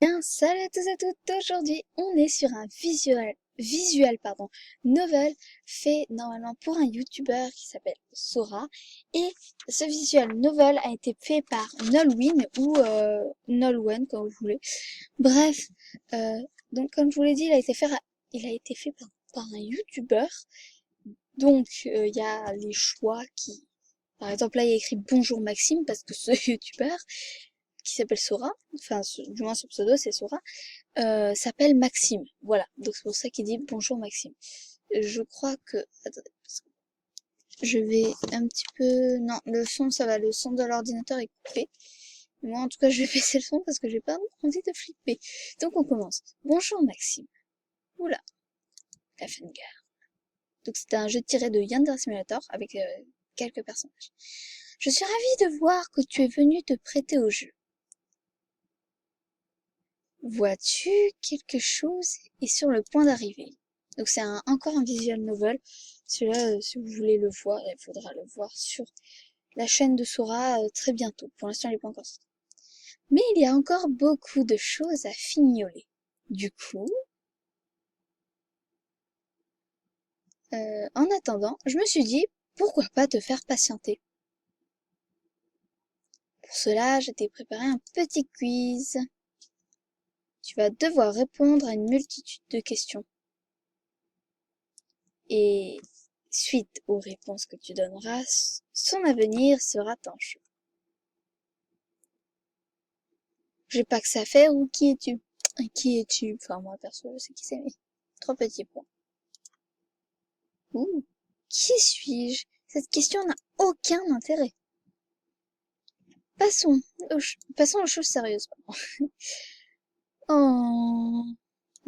Bien, salut à tous et à toutes. Aujourd'hui, on est sur un visual novel fait normalement pour un YouTuber qui s'appelle Sora. Et ce visual novel a été fait par Nolwenn ou Nolwenn, comme vous voulez. Bref, euh, donc comme je vous l'ai dit, il a été fait par un YouTuber. Donc, il y a les choix qui... Par exemple, là, il y a écrit Bonjour Maxime parce que ce YouTuber qui s'appelle Sora, enfin du moins son pseudo c'est Sora, s'appelle Maxime. Voilà, donc c'est pour ça qu'il dit bonjour Maxime. Je crois que... Attendez, je vais un petit peu... Non, le son ça va, le son de l'ordinateur est coupé. Moi en tout cas je vais baisser le son parce que j'ai pas envie de flipper. Donc on commence. Bonjour Maxime. Oula, la guerre. Donc c'était un jeu tiré de Yandere Simulator avec quelques personnages. Je suis ravie de voir que tu es venu te prêter au jeu. Vois-tu, quelque chose est sur le point d'arriver. Donc c'est encore un visual novel. Celui-là, si vous voulez le voir, il faudra le voir sur la chaîne de Sora très bientôt. Pour l'instant, il n'est pas encore sorti. Mais il y a encore beaucoup de choses à fignoler. Du coup, en attendant, je me suis dit, pourquoi pas te faire patienter. Pour cela, je t'ai préparé un petit quiz. Tu vas devoir répondre à une multitude de questions. Et suite aux réponses que tu donneras, son avenir sera en jeu. J'ai pas que ça à faire ou qui es-tu? Qui es-tu? Enfin, moi, perso, je sais qui c'est, mais 3 petits points. Ouh, qui suis-je? Cette question n'a aucun intérêt. Passons aux choses sérieuses. Oh,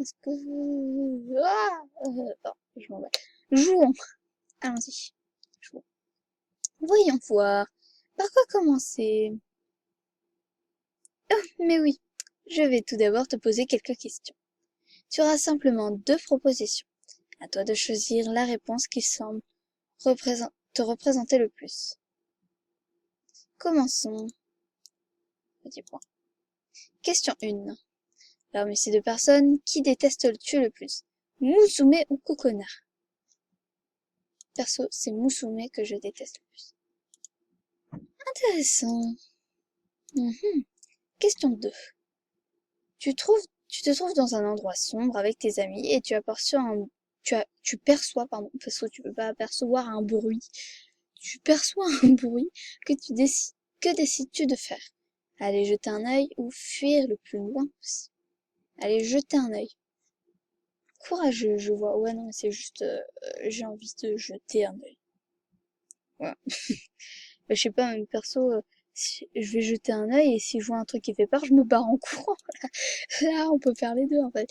est-ce que... bon, je m'en vais. Jouons. Allons-y. Jouons. Voyons voir. Par quoi commencer? Oh, mais oui. Je vais tout d'abord te poser quelques questions. Tu auras simplement 2 propositions. À toi de choisir la réponse qui semble te représenter le plus. Commençons. Petit point. Question 1. Parmi ces 2 personnes, qui détestes-tu le plus? Musume ou Kokona? Perso, c'est Musume que je déteste le plus. Intéressant. Question 2. Tu te trouves dans un endroit sombre avec tes amis et tu perçois, parce que tu peux pas apercevoir un bruit. Tu perçois un bruit que décides-tu de faire? Aller jeter un œil ou fuir le plus loin possible? Aller jeter un œil. Courageux, je vois. Ouais, non, mais c'est juste, j'ai envie de jeter un œil. Voilà. Je sais pas, même perso, si je vais jeter un œil et si je vois un truc qui fait peur, je me barre en courant. Là, on peut faire les deux, en fait.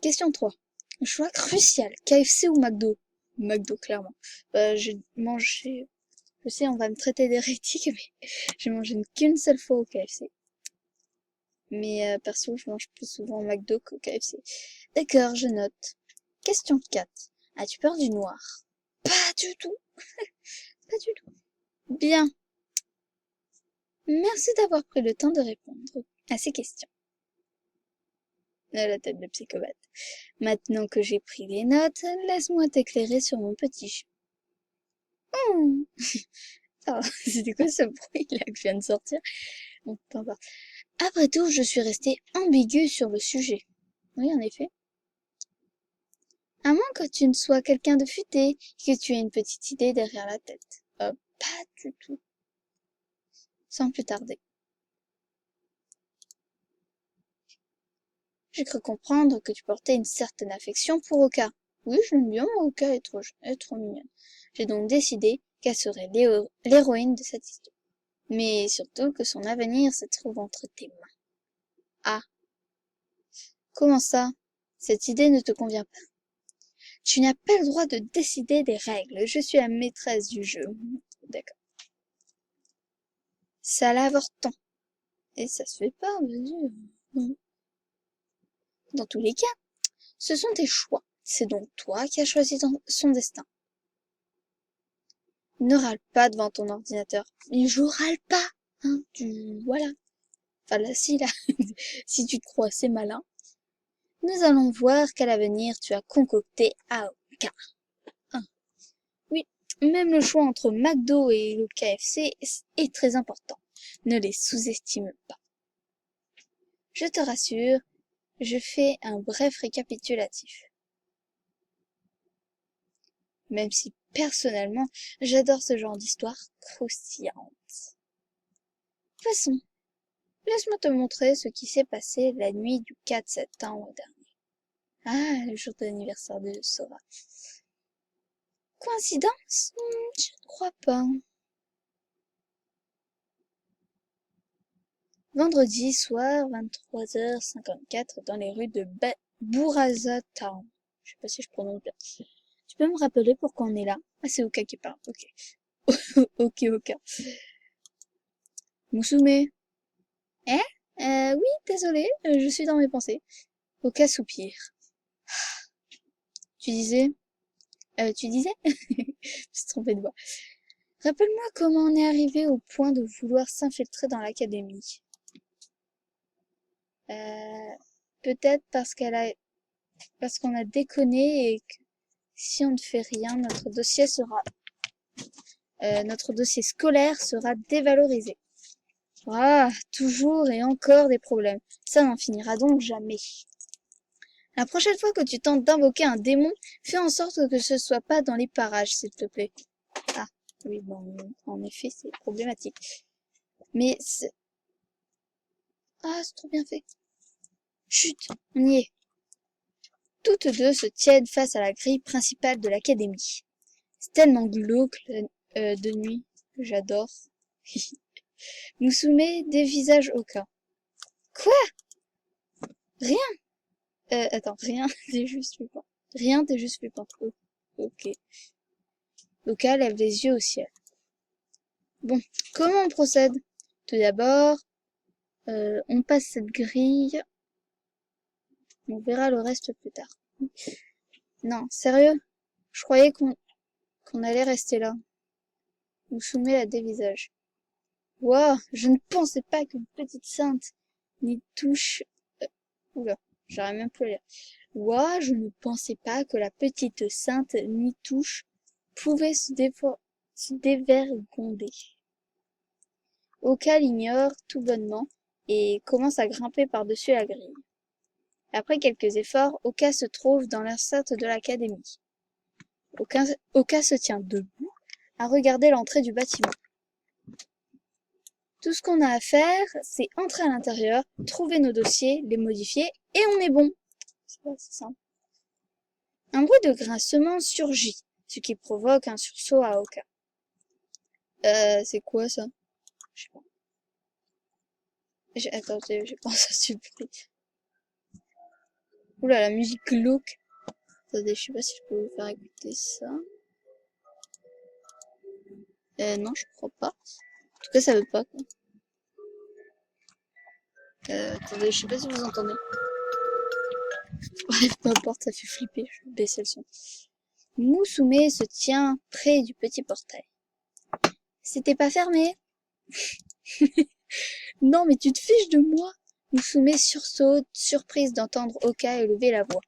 Question 3. Choix crucial. KFC ou McDo? McDo, clairement. J'ai mangé... Je sais, on va me traiter d'hérétique, mais j'ai mangé qu'une seule fois au KFC. Mais perso, je mange plus souvent au McDo qu'au KFC. D'accord, je note. Question 4. As-tu peur du noir? Pas du tout. Pas du tout. Bien. Merci d'avoir pris le temps de répondre à ces questions. La tête de psychopathe. Maintenant que j'ai pris les notes, laisse-moi t'éclairer sur mon petit jeu. Oh. Ah, c'était quoi ce bruit là que je viens de sortir? Bon, peu importe. Après tout, je suis restée ambiguë sur le sujet. Oui, en effet. À moins que tu ne sois quelqu'un de futé, et que tu aies une petite idée derrière la tête. Pas du tout. Sans plus tarder. J'ai cru comprendre que tu portais une certaine affection pour Oka. Oui, je l'aime bien, Oka est trop mignonne. J'ai donc décidé qu'elle serait l'héroïne de cette histoire. Mais surtout que son avenir se trouve entre tes mains. Ah, comment ça? Cette idée ne te convient pas. Tu n'as pas le droit de décider des règles. Je suis la maîtresse du jeu. D'accord. Ça l'avorton. Et ça se fait pas, vas-y. Dans tous les cas, ce sont tes choix. C'est donc toi qui as choisi son destin. Ne râle pas devant ton ordinateur. Mais je râle pas, hein, voilà. Enfin là, si là, si tu te crois assez malin. Nous allons voir quel avenir tu as concocté à Oka. Ah, oui, même le choix entre McDo et le KFC est très important. Ne les sous-estime pas. Je te rassure, je fais un bref récapitulatif. Même si, personnellement, j'adore ce genre d'histoire croustillante. Passons. Laisse-moi te montrer ce qui s'est passé la nuit du 4 septembre dernier. Ah, le jour de l'anniversaire de Sora. Coïncidence? Je ne crois pas. Vendredi soir, 23h54, dans les rues de Bouraza Town. Je sais pas si je prononce bien. Tu peux me rappeler pourquoi on est là? Ah, c'est Oka qui parle. Ok. Ok, Oka. Musume. Hein? Oui, désolé, je suis dans mes pensées. Oka soupire. Tu disais? Tu disais? Je me suis trompée de voix. Rappelle-moi comment on est arrivé au point de vouloir s'infiltrer dans l'académie. Peut-être parce qu'on a déconné et que si on ne fait rien, notre dossier scolaire sera dévalorisé. Ah, toujours et encore des problèmes. Ça n'en finira donc jamais. La prochaine fois que tu tentes d'invoquer un démon, fais en sorte que ce soit pas dans les parages, s'il te plaît. Ah, oui, bon, en effet, c'est problématique. Mais c'est... Ah, c'est trop bien fait. Chut, on y est. Toutes deux se tiennent face à la grille principale de l'académie. C'est tellement glauque de nuit que j'adore. Musume dévisage Oka. Quoi? Rien? Attends, rien, t'es juste flippant. Rien, t'es juste flippant. Oh, ok. Oka lève les yeux au ciel. Bon, comment on procède? Tout d'abord, on passe cette grille. On verra le reste plus tard. Non, sérieux? Je croyais qu'on allait rester là. Musume la dévisage. Wow, je ne pensais pas qu'une petite sainte n'y touche... Oula, j'arrive même plus à lire. Wow, je ne pensais pas que la petite sainte n'y touche pouvait se dévergonder. Oka l'ignore tout bonnement et commence à grimper par-dessus la grille. Après quelques efforts, Oka se trouve dans l'enceinte de l'académie. Oka se tient debout à regarder l'entrée du bâtiment. Tout ce qu'on a à faire, c'est entrer à l'intérieur, trouver nos dossiers, les modifier, et on est bon. C'est simple. Un bruit de grincement surgit, ce qui provoque un sursaut à Oka. C'est quoi ça? Je sais pas. Attends, j'ai pensé à ce bruit. Oula, la musique glauque. Attendez, je sais pas si je peux vous faire écouter ça. Non, je crois pas. En tout cas, ça veut pas, quoi. Attendez, je sais pas si vous entendez. Bref, peu importe, ça fait flipper. Je vais baisser le son. Musume se tient près du petit portail. C'était pas fermé? Non, mais tu te fiches de moi? Musume sursaute, surprise d'entendre Oka élever la voix.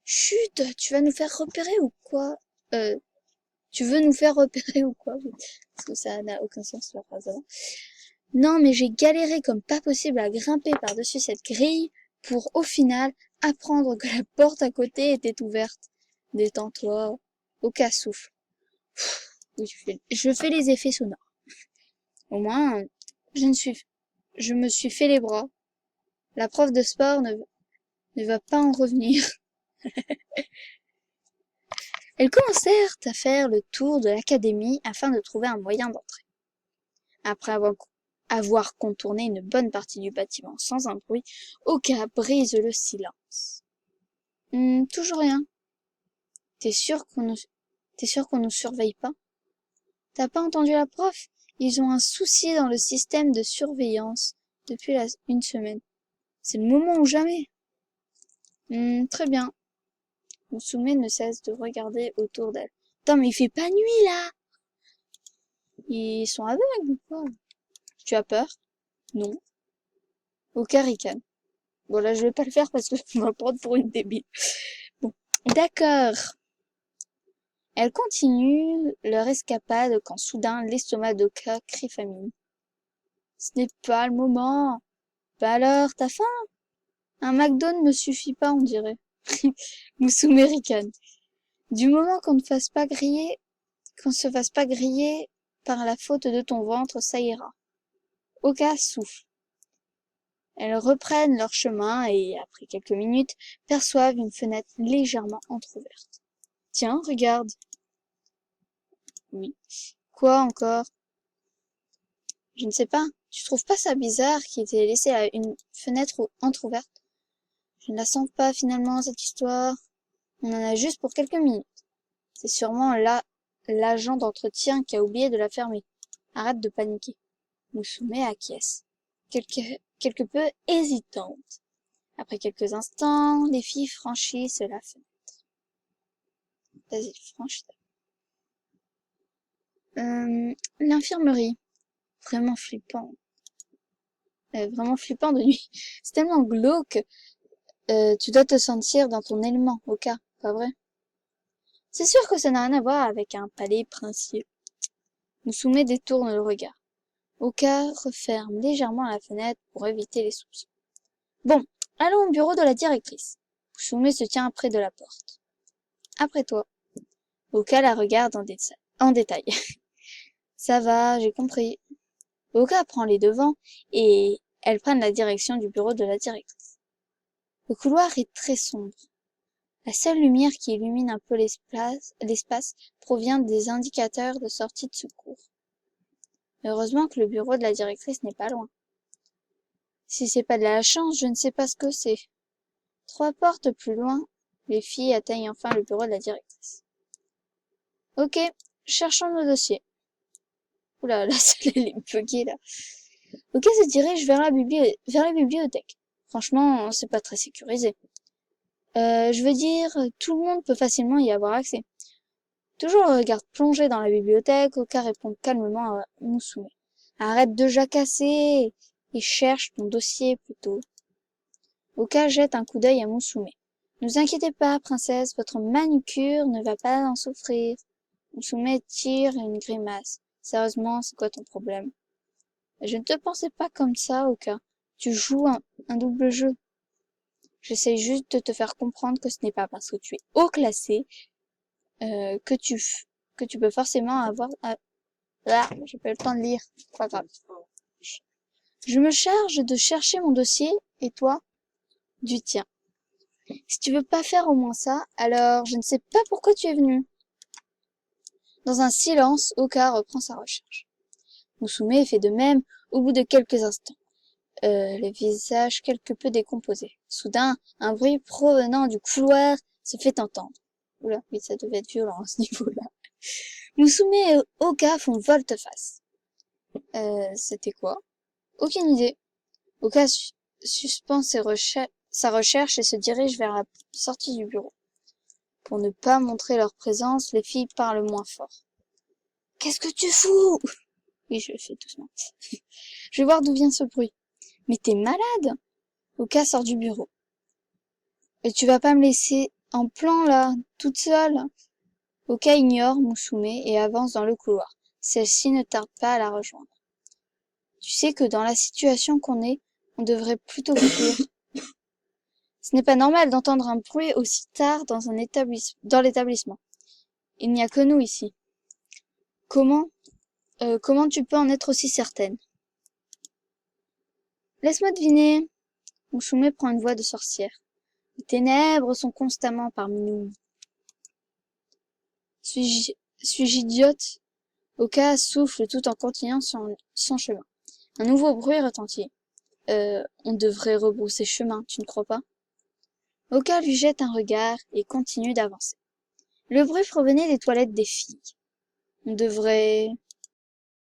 Chut, tu vas nous faire repérer ou quoi? Tu veux nous faire repérer ou quoi? Parce que ça n'a aucun sens la phrase avant. Non, mais j'ai galéré comme pas possible à grimper par-dessus cette grille pour, au final, apprendre que la porte à côté était ouverte. Détends-toi. Oka souffle. Oui, je fais les effets sonores. Au moins, je me suis fait les bras. La prof de sport ne va pas en revenir. Elles commencèrent à faire le tour de l'académie afin de trouver un moyen d'entrer. Après avoir contourné une bonne partie du bâtiment sans un bruit, Oka brise le silence. Toujours rien. T'es sûr qu'on nous surveille pas? T'as pas entendu la prof? Ils ont un souci dans le système de surveillance depuis une semaine. C'est le moment ou jamais. Très bien. Musume ne cesse de regarder autour d'elle. Attends, mais il fait pas nuit là! Ils sont aveugles ou quoi? Tu as peur? Non. Oka ricane. Bon, là, je vais pas le faire parce que je vais me prendre pour une débile. Bon, d'accord. Elle continue leur escapade quand soudain l'estomac d'Oka crie famine. Ce n'est pas le moment. Bah alors, t'as faim? Un McDo ne me suffit pas, on dirait. Musume ricane. Du moment qu'on se fasse pas griller par la faute de ton ventre, ça ira. Oka souffle. Elles reprennent leur chemin et, après quelques minutes, perçoivent une fenêtre légèrement entr'ouverte. Tiens, regarde. Oui. Quoi encore? Je ne sais pas. Tu trouves pas ça bizarre qu'il ait laissé une fenêtre entr'ouverte? Je ne la sens pas finalement, cette histoire. On en a juste pour quelques minutes. C'est sûrement là l'agent d'entretien qui a oublié de la fermer. Arrête de paniquer. Musume acquiesce, quelque peu hésitante. Après quelques instants, les filles franchissent la fenêtre. Vas-y, franchis. L'infirmerie. Vraiment flippant. Vraiment flippant de nuit. C'est tellement glauque. Tu dois te sentir dans ton élément, au cas, pas vrai? C'est sûr que ça n'a rien à voir avec un palais princier. Musume détourne le regard. Oka referme légèrement la fenêtre pour éviter les soupçons. Bon, allons au bureau de la directrice. Musume se tient près de la porte. Après toi. Oka la regarde en détail. Ça va, j'ai compris. Oka prend les devants et elles prennent la direction du bureau de la directrice. Le couloir est très sombre. La seule lumière qui illumine un peu l'espace provient des indicateurs de sortie de secours. Heureusement que le bureau de la directrice n'est pas loin. Si c'est pas de la chance, je ne sais pas ce que c'est. 3 portes plus loin, les filles atteignent enfin le bureau de la directrice. Ok, cherchons nos dossiers. Oula, la salle elle est buggée là. Ok, se dirige vers la bibliothèque. Franchement, c'est pas très sécurisé. Je veux dire, tout le monde peut facilement y avoir accès. Toujours le regard plongé dans la bibliothèque, Oka répond calmement à Musume. Arrête de jacasser et cherche ton dossier plutôt. Oka jette un coup d'œil à Musume. Ne vous inquiétez pas, princesse, votre manucure ne va pas en souffrir. Musume tire une grimace. Sérieusement, c'est quoi ton problème? Je ne te pensais pas comme ça, Oka. Tu joues un double jeu. J'essaie juste de te faire comprendre que ce n'est pas parce que tu es haut classé que tu peux forcément avoir... Ah, j'ai pas eu le temps de lire. Pas grave. Je me charge de chercher mon dossier, et toi, du tien. Si tu veux pas faire au moins ça, alors je ne sais pas pourquoi tu es venu. Dans un silence, Oka reprend sa recherche. Musume fait de même au bout de quelques instants, le visage quelque peu décomposé. Soudain, un bruit provenant du couloir se fait entendre. Oula, oui, ça devait être violent à ce niveau-là. Musume et Oka font volte-face. C'était quoi? Aucune idée. Oka suspend sa recherche et se dirige vers la sortie du bureau. Pour ne pas montrer leur présence, les filles parlent moins fort. Qu'est-ce que tu fous? Oui, je le fais doucement. Je vais voir d'où vient ce bruit. Mais t'es malade? Oka sort du bureau. Et tu vas pas me laisser en plan là, toute seule? Oka ignore Musume et avance dans le couloir. Celle-ci ne tarde pas à la rejoindre. Tu sais que dans la situation qu'on est, on devrait plutôt fuir. Ce n'est pas normal d'entendre un bruit aussi tard dans l'établissement. Il n'y a que nous ici. Comment tu peux en être aussi certaine? Laisse-moi deviner. Musume prend une voix de sorcière. Les ténèbres sont constamment parmi nous. Suis-je idiote? Oka souffle tout en continuant son chemin. Un nouveau bruit retentit. On devrait rebrousser chemin, tu ne crois pas? Oka lui jette un regard et continue d'avancer. Le bruit provenait des toilettes des filles. On devrait